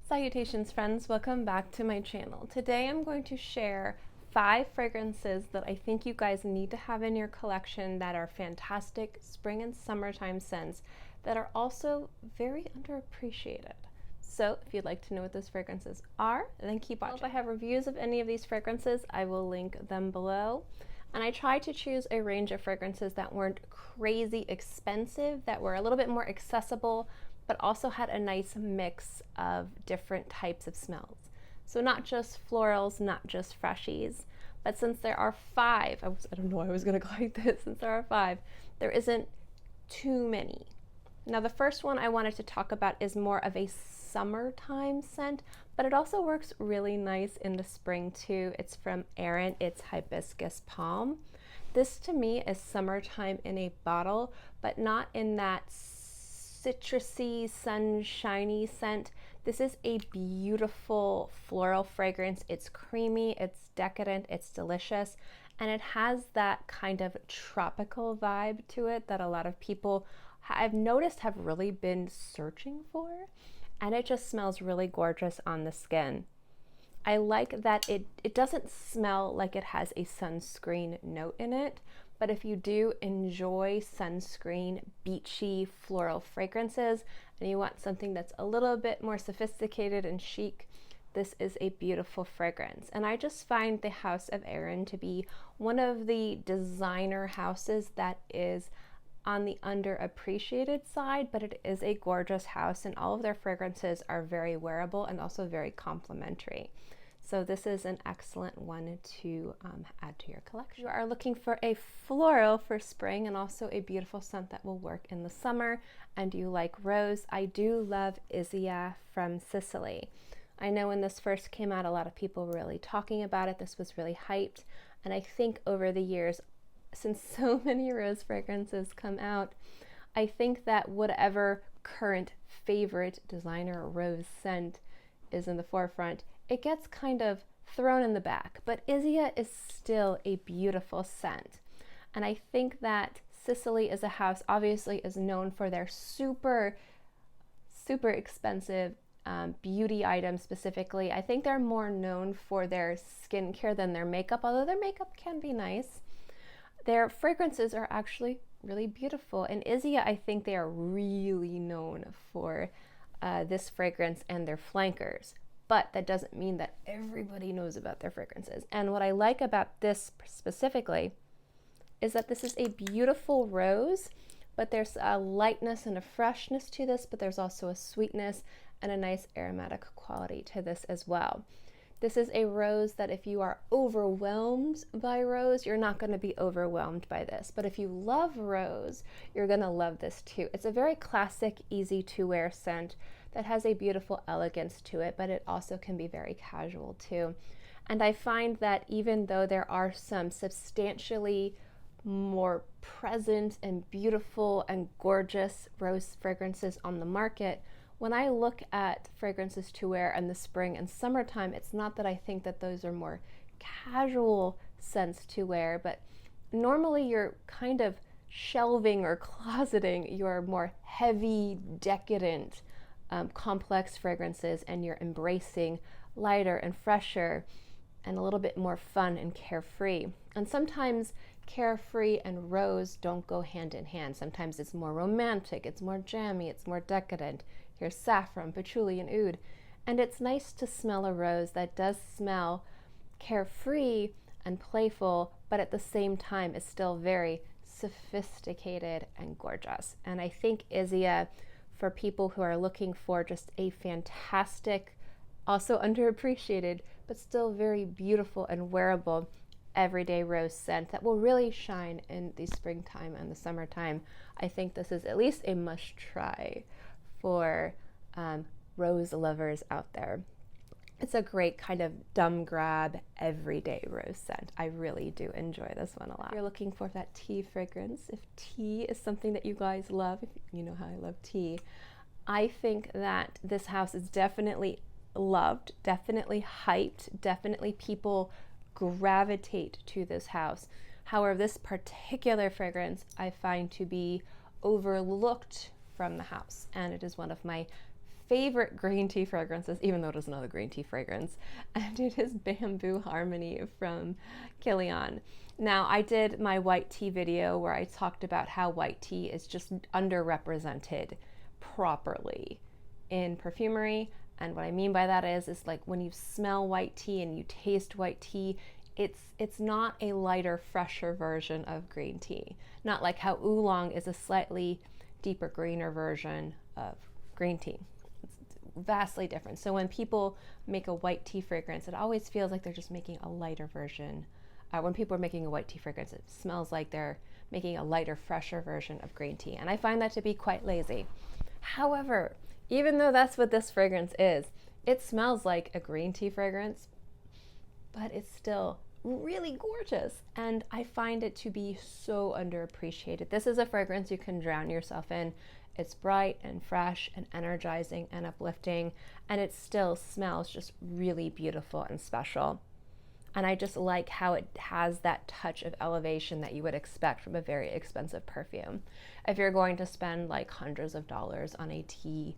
Salutations friends, welcome back to my channel. Today I'm going to share 5 fragrances that I think you guys need to have in your collection that are fantastic spring and summertime scents that are also very underappreciated. So if you'd like to know what those fragrances are, then keep watching. If I have reviews of any of these fragrances, I will link them below. And I tried to choose a range of fragrances that weren't crazy expensive, that were a little bit more accessible, but also had a nice mix of different types of smells. So not just florals, not just freshies, but since there are 5, I don't know why I was gonna go like this, since there are 5, there isn't too many. Now the first one I wanted to talk about is more of a summertime scent, but it also works really nice in the spring too. It's from Erin, it's Hibiscus Palm. This to me is summertime in a bottle, but not in that citrusy, sunshiny scent. This is a beautiful floral fragrance. It's creamy, it's decadent, it's delicious, and it has that kind of tropical vibe to it that a lot of people I've noticed have really been searching for, and it just smells really gorgeous on the skin. I like that it doesn't smell like it has a sunscreen note in it, but if you do enjoy sunscreen, beachy, floral fragrances, and you want something that's a little bit more sophisticated and chic, this is a beautiful fragrance. And I just find the House of Erin to be one of the designer houses that is on the underappreciated side, but it is a gorgeous house, and all of their fragrances are very wearable and also very complimentary. So this is an excellent one to add to your collection. You are looking for a floral for spring and also a beautiful scent that will work in the summer, and you like rose. I do love Isia from Sicily. I know when this first came out, a lot of people were really talking about it. This was really hyped, and I think over the years, since so many rose fragrances come out, I think that whatever current favorite designer rose scent is in the forefront, it gets kind of thrown in the back, but Isia is still a beautiful scent. And I think that Sicily as a house obviously is known for their super expensive beauty items specifically. I think they're more known for their skincare than their makeup, although their makeup can be nice. Their fragrances are actually really beautiful. And Isia, I think they are really known for this fragrance and their flankers. But that doesn't mean that everybody knows about their fragrances. And what I like about this specifically is that this is a beautiful rose, but there's a lightness and a freshness to this, but there's also a sweetness and a nice aromatic quality to this as well. This is a rose that if you are overwhelmed by rose, you're not going to be overwhelmed by this. But if you love rose, you're going to love this too. It's a very classic, easy to wear scent that has a beautiful elegance to it, but it also can be very casual too. And I find that even though there are some substantially more present and beautiful and gorgeous rose fragrances on the market, when I look at fragrances to wear in the spring and summertime, it's not that I think that those are more casual scents to wear, but normally you're kind of shelving or closeting your more heavy, decadent, complex fragrances, and you're embracing lighter and fresher and a little bit more fun and carefree. And sometimes carefree and rose don't go hand in hand. Sometimes it's more romantic, it's more jammy, it's more decadent. Here's saffron, patchouli, and oud. And it's nice to smell a rose that does smell carefree and playful, but at the same time is still very sophisticated and gorgeous. And I think Isia, for people who are looking for just a fantastic, also underappreciated, but still very beautiful and wearable everyday rose scent that will really shine in the springtime and the summertime, I think this is at least a must try for rose lovers out there. It's a great kind of dumb grab everyday rose scent. I really do enjoy this one a lot. If you're looking for that tea fragrance, if tea is something that you guys love, if you know how I love tea, I think that this house is definitely loved, definitely hyped, definitely people gravitate to this house. However, this particular fragrance I find to be overlooked from the house, and it is one of my favorite green tea fragrances, even though it is another green tea fragrance, and it is Bamboo Harmony from Kilian. Now, I did my white tea video where I talked about how white tea is just underrepresented properly in perfumery. And what I mean by that is like when you smell white tea and you taste white tea, it's not a lighter, fresher version of green tea. Not like how oolong is a slightly deeper, greener version of green tea. It's vastly different. So when people make a white tea fragrance, it always feels like they're just making a lighter version. When people are making a white tea fragrance, it smells like they're making a lighter, fresher version of green tea. And I find that to be quite lazy. However, even though that's what this fragrance is, it smells like a green tea fragrance, but it's still really gorgeous. And I find it to be so underappreciated. This is a fragrance you can drown yourself in. It's bright and fresh and energizing and uplifting, and it still smells just really beautiful and special. And I just like how it has that touch of elevation that you would expect from a very expensive perfume. If you're going to spend like hundreds of dollars on a tea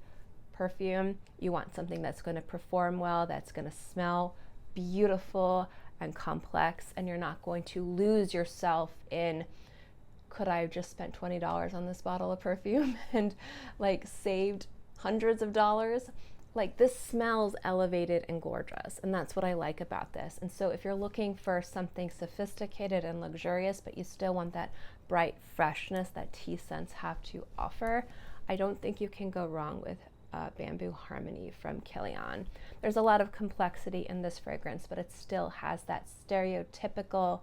perfume, you want something that's going to perform well, that's going to smell beautiful and complex, and you're not going to lose yourself in, could I have just spent $20 on this bottle of perfume and like saved hundreds of dollars? Like, this smells elevated and gorgeous, and that's what I like about this. And so if you're looking for something sophisticated and luxurious, but you still want that bright freshness that tea scents have to offer, I don't think you can go wrong with Bamboo Harmony from Kilian. There's a lot of complexity in this fragrance, but it still has that stereotypical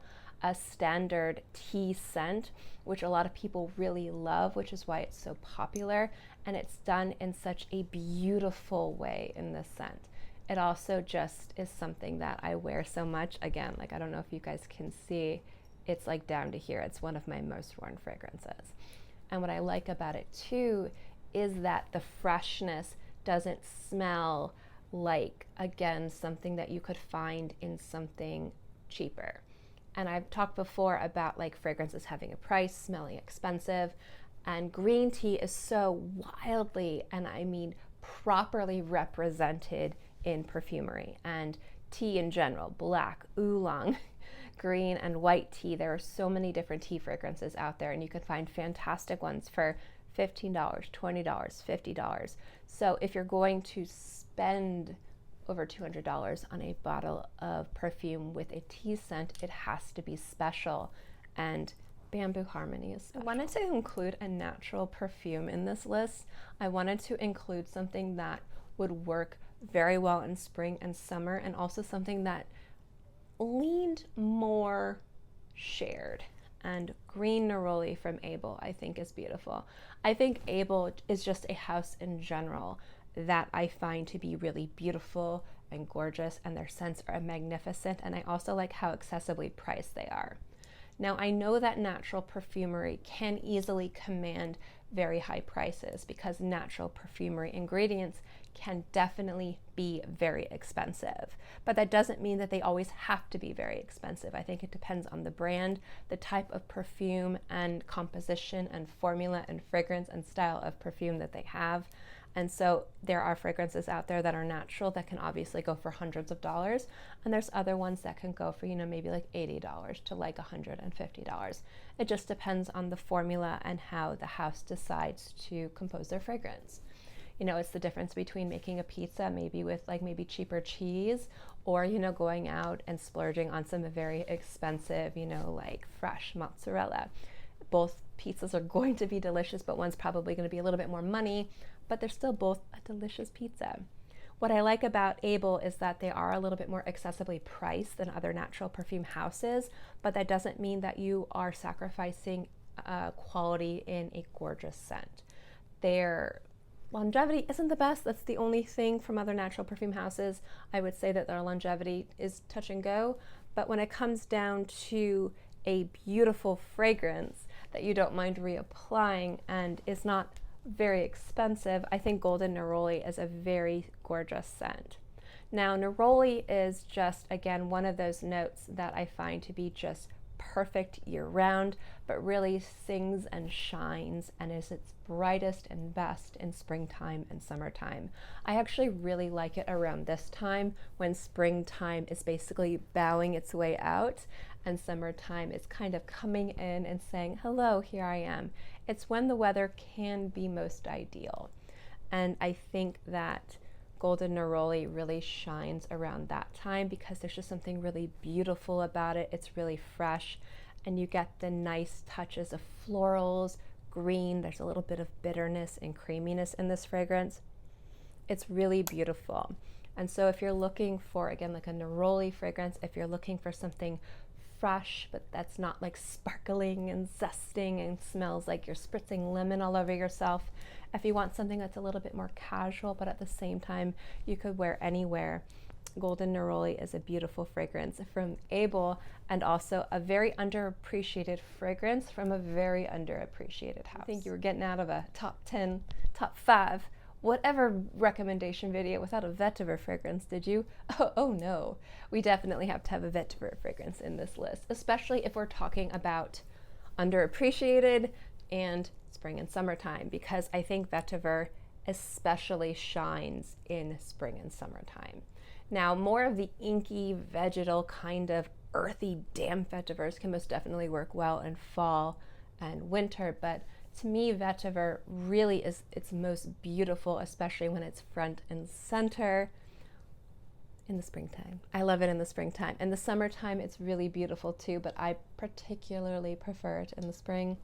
standard tea scent, which a lot of people really love, which is why it's so popular, and it's done in such a beautiful way in this scent. It also just is something that I wear so much. Again, like, I don't know if you guys can see, it's like down to here. It's one of my most worn fragrances. And what I like about it too is that the freshness doesn't smell like, again, something that you could find in something cheaper. And I've talked before about like fragrances having a price, smelling expensive, and green tea is so wildly, and I mean properly represented in perfumery and tea in general, black, oolong, green, and white tea. There are so many different tea fragrances out there, and you can find fantastic ones for $15, $20, $50. So if you're going to spend over $200 on a bottle of perfume with a tea scent, it has to be special, and Bamboo Harmony is special. I wanted to include a natural perfume in this list. I wanted to include something that would work very well in spring and summer, and also something that leaned more shared. And Green Neroli from Able, I think, is beautiful. I think Able is just a house in general that I find to be really beautiful and gorgeous, and their scents are magnificent, and I also like how accessibly priced they are. Now, I know that natural perfumery can easily command very high prices because natural perfumery ingredients can definitely be very expensive, but that doesn't mean that they always have to be very expensive. I think it depends on the brand, the type of perfume and composition and formula and fragrance and style of perfume that they have. And so there are fragrances out there that are natural that can obviously go for hundreds of dollars, and there's other ones that can go for, maybe like $80 to like $150. It just depends on the formula and how the house decides to compose their fragrance. It's the difference between making a pizza maybe with maybe cheaper cheese, or going out and splurging on some very expensive, like fresh mozzarella. Both pizzas are going to be delicious, but one's probably going to be a little bit more money, but they're still both a delicious pizza. What I like about Able is that they are a little bit more accessibly priced than other natural perfume houses, but that doesn't mean that you are sacrificing quality in a gorgeous scent. Their longevity isn't the best. That's the only thing from other natural perfume houses. I would say that their longevity is touch and go, but when it comes down to a beautiful fragrance that you don't mind reapplying and is not very expensive, I think Golden Neroli is a very gorgeous scent. Now, neroli is just, again, one of those notes that I find to be just perfect year round, but really sings and shines and is its brightest and best in springtime and summertime. I actually really like it around this time when springtime is basically bowing its way out and summertime is kind of coming in and saying, hello, here I am. It's when the weather can be most ideal. And I think that Golden Neroli really shines around that time because there's just something really beautiful about it. It's really fresh, and you get the nice touches of florals, green. There's a little bit of bitterness and creaminess in this fragrance. It's really beautiful. And so if you're looking for, again, like a neroli fragrance, if you're looking for something fresh, but that's not like sparkling and zesting and smells like you're spritzing lemon all over yourself, if you want something that's a little bit more casual, but at the same time you could wear anywhere, Golden Neroli is a beautiful fragrance from Abel, and also a very underappreciated fragrance from a very underappreciated house. I think you were getting out of a top 10, top 5, whatever recommendation video without a Vetiver fragrance, did you? Oh no, we definitely have to have a Vetiver fragrance in this list, especially if we're talking about underappreciated and spring and summertime, because I think Vetiver especially shines in spring and summertime. Now, more of the inky, vegetal, kind of earthy, damp Vetivers can most definitely work well in fall and winter, but to me, Vetiver really is its most beautiful, especially when it's front and center in the springtime. I love it in the springtime. In the summertime, it's really beautiful too, but I particularly prefer it in the spring.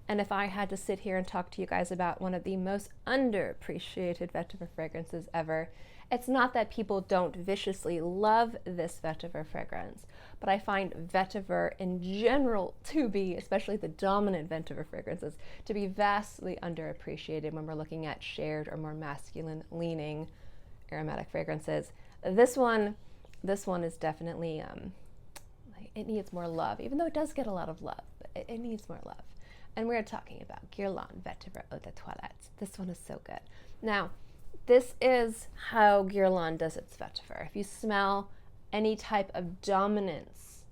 And if I had to sit here and talk to you guys about one of the most underappreciated Vetiver fragrances ever, it's not that people don't viciously love this Vetiver fragrance, but I find Vetiver in general to be, especially the dominant Vetiver fragrances, to be vastly underappreciated when we're looking at shared or more masculine leaning aromatic fragrances. This one is definitely, it needs more love, even though it does get a lot of love, but it needs more love. And we're talking about Guerlain Vetiver Eau de Toilette. This one is so good. Now, this is how Guerlain does its Vetiver. If you smell any type of dominance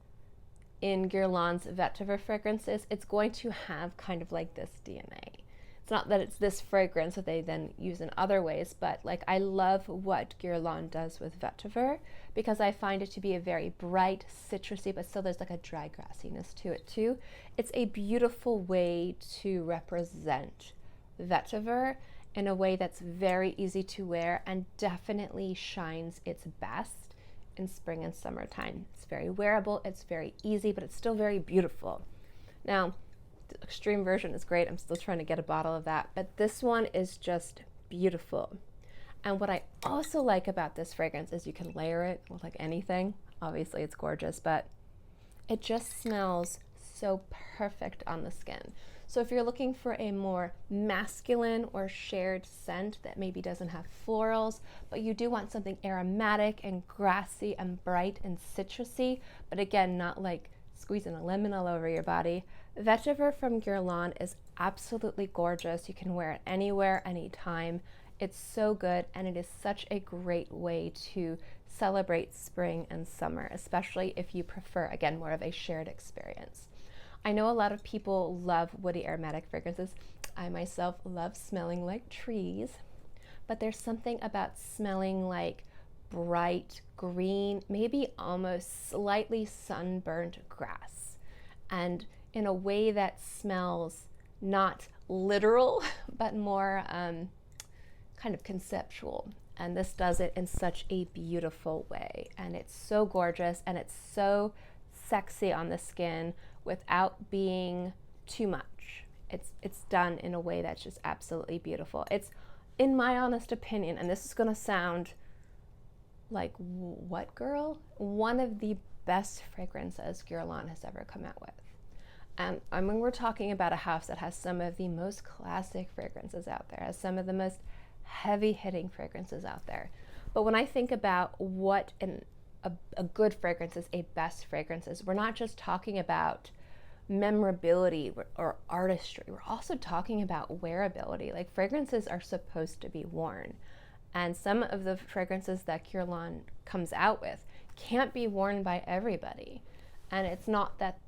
in Guerlain's Vetiver fragrances, it's going to have kind of like this DNA. It's not that it's this fragrance that they then use in other ways, but like I love what Guerlain does with Vetiver because I find it to be a very bright, citrusy, but still there's like a dry grassiness to it too. It's a beautiful way to represent Vetiver in a way that's very easy to wear and definitely shines its best in spring and summertime. It's very wearable, it's very easy, but it's still very beautiful. Now, the extreme version is great. I'm still trying to get a bottle of that, but this one is just beautiful. And what I also like about this fragrance is you can layer it with like anything. Obviously it's gorgeous, but it just smells so perfect on the skin. So if you're looking for a more masculine or shared scent that maybe doesn't have florals, but you do want something aromatic and grassy and bright and citrusy, but again, not like squeezing a lemon all over your body, Vetiver from Guerlain is absolutely gorgeous. You can wear it anywhere, anytime. It's so good, and it is such a great way to celebrate spring and summer, especially if you prefer, again, more of a shared experience. I know a lot of people love woody aromatic fragrances. I myself love smelling like trees, but there's something about smelling like bright green, maybe almost slightly sunburned grass, and in a way that smells not literal, but more kind of conceptual. And this does it in such a beautiful way. And it's so gorgeous and it's so sexy on the skin without being too much. It's done in a way that's just absolutely beautiful. It's, in my honest opinion, and this is gonna sound like, what girl? One of the best fragrances Guerlain has ever come out with. And I mean, we're talking about a house that has some of the most classic fragrances out there, has some of the most heavy-hitting fragrances out there. But when I think about what a good fragrance is, a best fragrance is, we're not just talking about memorability or artistry. We're also talking about wearability. Like, fragrances are supposed to be worn. And some of the fragrances that Guerlain comes out with can't be worn by everybody. And it's not that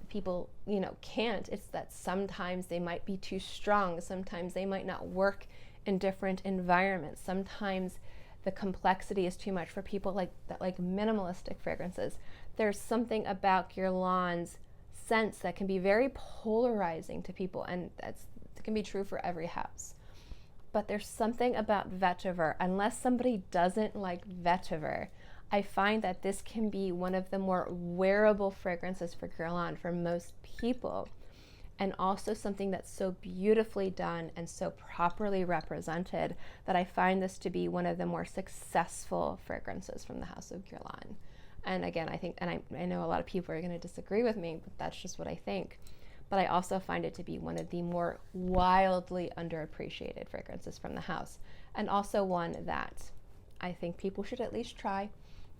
people, you know, can't. It's that sometimes they might be too strong. Sometimes they might not work in different environments. Sometimes the complexity is too much for people like that, like minimalistic fragrances. There's something about Guerlain's scents that can be very polarizing to people, and it can be true for every house. But there's something about Vetiver. Unless somebody doesn't like Vetiver, I find that this can be one of the more wearable fragrances for Guerlain for most people, and also something that's so beautifully done and so properly represented that I find this to be one of the more successful fragrances from the house of Guerlain. And again, I think, and I know a lot of people are going to disagree with me, but that's just what I think. But I also find it to be one of the more wildly underappreciated fragrances from the house, and also one that I think people should at least try.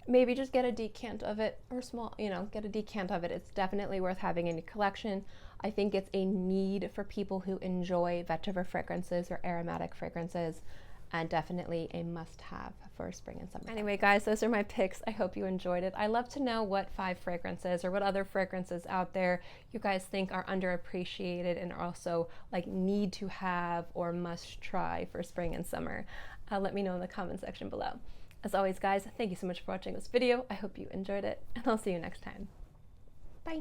Maybe just get a decant of it, or small, you know, get a decant of it. It's definitely worth having in your collection. I think it's a need for people who enjoy vetiver fragrances or aromatic fragrances, and definitely a must-have for spring and summer. Anyway, guys, those are my picks. I hope you enjoyed it. I love to know what 5 fragrances or what other fragrances out there you guys think are underappreciated and also like need to have or must try for spring and summer. Let me know in the comment section below. As always, guys, thank you so much for watching this video. I hope you enjoyed it, and I'll see you next time. Bye.